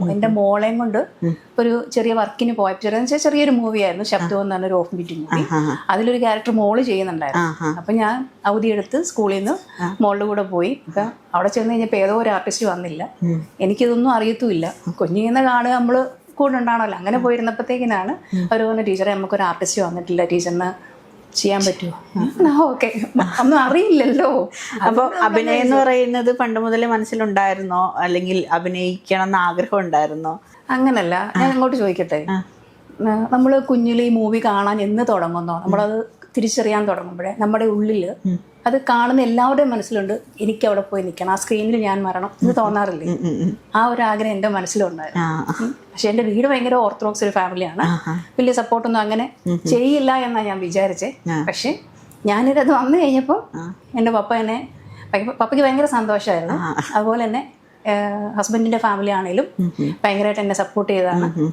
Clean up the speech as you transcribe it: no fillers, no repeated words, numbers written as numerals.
ഉണ്ടായിരുന്നു. എൻ്റെ മോളെയും കൊണ്ട് ഒരു ചെറിയ വർക്കിന് പോയപ്പോൾ ചെറിയൊരു മൂവിയായിരുന്നു ശബ്ദം എന്ന് പറഞ്ഞൊരു ഓഫ് ബീറ്റ് മൂവി. അതിലൊരു ക്യാരക്ടർ മോള് ചെയ്യുന്നുണ്ടായിരുന്നു. അപ്പം ഞാൻ അവധിയെടുത്ത് സ്കൂളിൽ നിന്ന് മോളുടെ കൂടെ പോയി. അപ്പം അവിടെ ചെന്ന് കഴിഞ്ഞപ്പോൾ ഏതോ ഒരു ആർട്ടിസ്റ്റ് വന്നില്ല. എനിക്കിതൊന്നും അറിയത്തുമില്ല. കുഞ്ഞിങ്ങനെ കാണുക, നമ്മൾ കൂടെ ഉണ്ടാണല്ലോ. അങ്ങനെ പോയിരുന്നപ്പോഴത്തേക്കിനാണ് അവർ പറഞ്ഞ, ടീച്ചറെ നമുക്കൊരു ആർട്ടിസ്റ്റ് വന്നിട്ടില്ല, ടീച്ചറിന് ചെയ്യാൻ പറ്റുമോ? ഓക്കെ, ഒന്നും അറിയില്ലല്ലോ. അപ്പോൾ അഭിനയം എന്ന് പറയുന്നത് പണ്ട് മുതലേ മനസ്സിലുണ്ടായിരുന്നോ, അല്ലെങ്കിൽ അഭിനയിക്കണം എന്ന് ആഗ്രഹം ഉണ്ടായിരുന്നോ? അങ്ങനല്ല, ഞാൻ അങ്ങോട്ട് ചോദിക്കട്ടെ. നമ്മൾ കുഞ്ഞിൽ ഈ മൂവി കാണാൻ എന്ന് തുടങ്ങുന്നോ, നമ്മളത് തിരിച്ചറിയാൻ തുടങ്ങുമ്പോഴേ നമ്മുടെ ഉള്ളിൽ അത് കാണുന്ന എല്ലാവരുടെയും മനസ്സിലുണ്ട്, എനിക്ക് അവിടെ പോയി നിൽക്കണം, ആ സ്ക്രീനിൽ ഞാൻ വരണം എന്ന് തോന്നാറില്ലേ? ആ ഒരു ആഗ്രഹം എൻ്റെ മനസ്സിലുണ്ടായിരുന്നു. പക്ഷെ എൻ്റെ വീട് ഭയങ്കര ഓർത്തഡോക്സ് ഒരു ഫാമിലിയാണ്. വലിയ സപ്പോർട്ടൊന്നും അങ്ങനെ ചെയ്യില്ല എന്നാണ് ഞാൻ വിചാരിച്ചേ. പക്ഷെ ഞാനിത് വന്നു കഴിഞ്ഞപ്പോൾ എൻ്റെ പപ്പയ്ക്ക് ഭയങ്കര സന്തോഷമായിരുന്നു. അതുപോലെ തന്നെ ഹസ്ബൻഡിൻ്റെ ഫാമിലി ആണെങ്കിലും ഭയങ്കരമായിട്ട് എന്നെ സപ്പോർട്ട് ചെയ്തതാണ്.